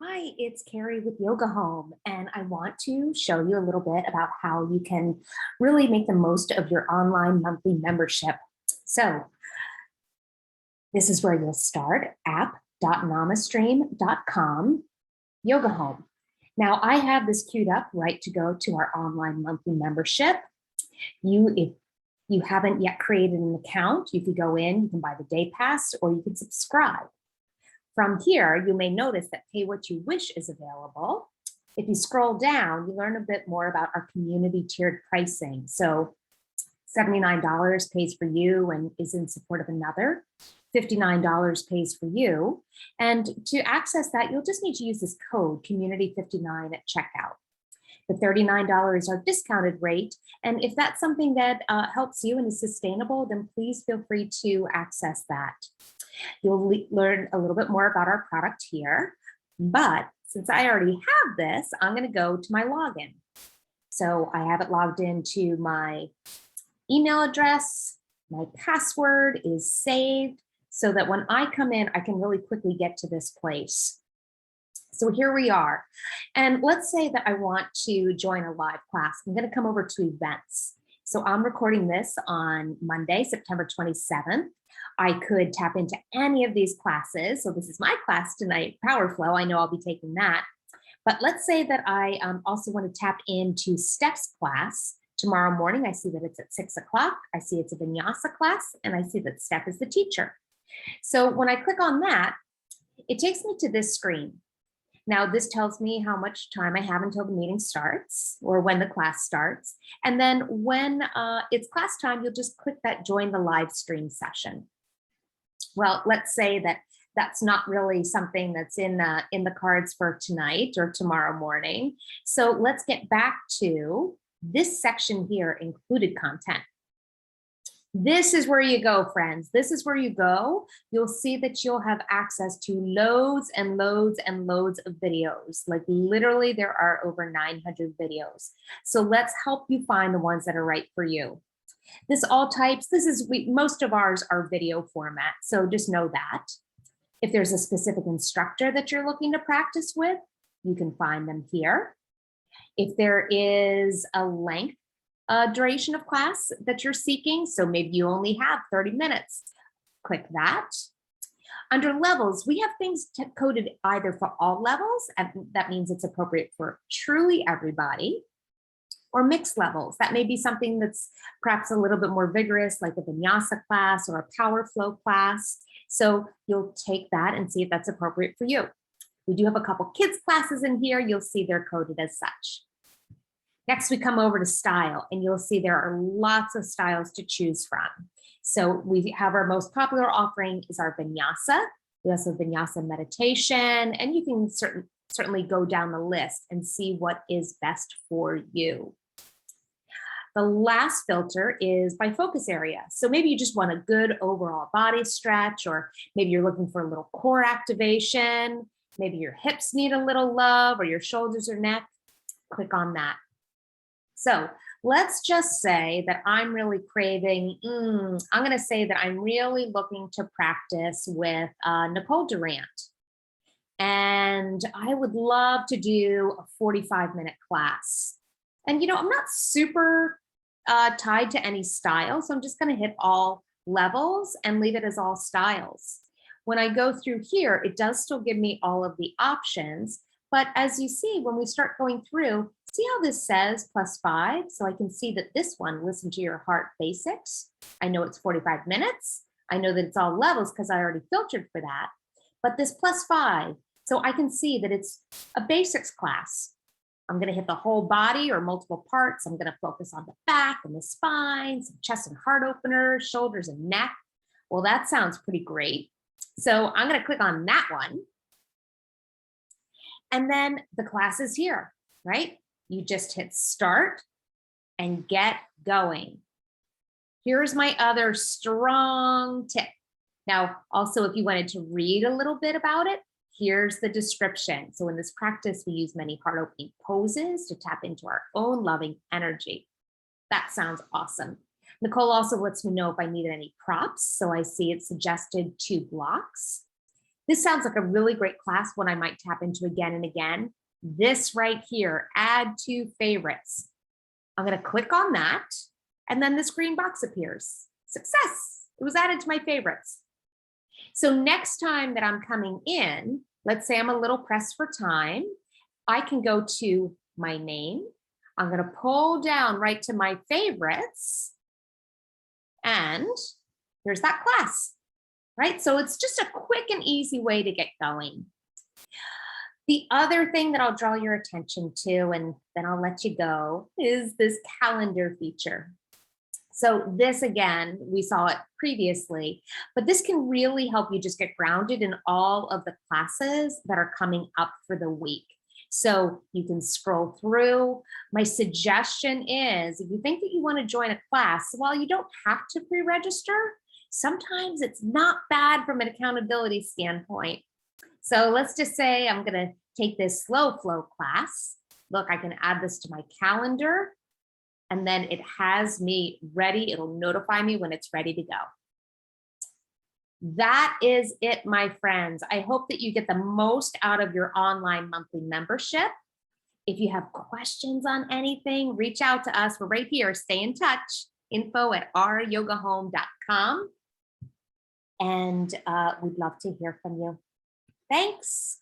Hi, it's Carrie with Yoga Home, and I want to show you a little bit about how you can really make the most of your online monthly membership. So, this is where you'll start app.namastream.com, Yoga Home. Now, I have this queued up right to go to our online monthly membership. If you haven't yet created an account, you can go in, you can buy the day pass, or you can subscribe. From here, you may notice that Pay What You Wish is available. If you scroll down, you learn a bit more about our community tiered pricing. So $79 pays for you and is in support of another. $59 pays for you. And to access that, you'll just need to use this code, Community59 at checkout. The $39 our discounted rate. And if that's something that helps you and is sustainable, then please feel free to access that. You'll learn a little bit more about our product here, but since I already have this, I'm going to go to my login. So I have it logged into my email address. My password is saved so that when I come in, I can really quickly get to this place. So here we are. And let's say that I want to join a live class. I'm going to come over to events. So I'm recording this on Monday, September 27th. I could tap into any of these classes. So this is my class tonight, Power Flow. I know I'll be taking that. But let's say that I also want to tap into Steph's class tomorrow morning. I see that it's at 6 o'clock. I see it's a vinyasa class, and I see that Steph is the teacher. So when I click on that, it takes me to this screen. Now, this tells me how much time I have until the meeting starts or when the class starts. And then when it's class time, you'll just click that join the live stream session. Well, let's say that that's not really something that's in the cards for tonight or tomorrow morning. So let's get back to this section here, included content. This is where you go, friends. This is where you go. You'll see that you'll have access to loads and loads and loads of videos. Like literally there are over 900 videos. So let's help you find the ones that are right for you. Most of ours are video format. So just know that. If there's a specific instructor that you're looking to practice with, you can find them here. If there is a length duration of class that you're seeking, so maybe you only have 30 minutes, click that. Under levels, we have things coded either for all levels, and that means it's appropriate for truly everybody, or mixed levels. That may be something that's perhaps a little bit more vigorous, like a vinyasa class or a power flow class. So you'll take that and see if that's appropriate for you. We do have a couple kids classes in here. You'll see they're coded as such. Next, we come over to style, and you'll see there are lots of styles to choose from. So we have our most popular offering is our vinyasa. We also have vinyasa meditation, and you can certainly go down the list and see what is best for you. The last filter is by focus area. So maybe you just want a good overall body stretch, or maybe you're looking for a little core activation. Maybe your hips need a little love, or your shoulders or neck. Click on that. So let's just say that I'm really craving, I'm going to say that I'm really looking to practice with Nicole Durant. And I would love to do a 45-minute class. And, I'm not super tied to any style, so I'm just going to hit all levels and leave it as all styles. When I go through here, it does still give me all of the options. But as you see, when we start going through, see how this says +5? So I can see that this one, Listen to Your Heart Basics. I know it's 45 minutes. I know that it's all levels because I already filtered for that. But this +5, so I can see that it's a basics class. I'm going to hit the whole body or multiple parts. I'm going to focus on the back and the spine, some chest and heart openers, shoulders and neck. Well, that sounds pretty great. So I'm going to click on that one. And then the class is here, right? You just hit start and get going. Here's my other strong tip. Now, also, if you wanted to read a little bit about it, here's the description. So in this practice, we use many heart opening poses to tap into our own loving energy. That sounds awesome. Nicole also lets me know if I needed any props. So I see it suggested 2 blocks. This sounds like a really great class, one I might tap into again and again. This right here, add to favorites. I'm going to click on that, and then this green box appears. Success, it was added to my favorites. So next time that I'm coming in, let's say I'm a little pressed for time, I can go to my name. I'm going to pull down right to my favorites, and here's that class, right? So it's just a quick and easy way to get going. The other thing that I'll draw your attention to, and then I'll let you go, is this calendar feature. So this, again, we saw it previously, but this can really help you just get grounded in all of the classes that are coming up for the week. So you can scroll through. My suggestion is, if you think that you want to join a class, while you don't have to pre-register, sometimes it's not bad from an accountability standpoint. So let's just say I'm going to take this slow flow class. Look, I can add this to my calendar, and then it has me ready. It'll notify me when it's ready to go. That is it, my friends. I hope that you get the most out of your online monthly membership. If you have questions on anything, reach out to us. We're right here. Stay in touch. info@ouryogahome.com. And we'd love to hear from you. Thanks.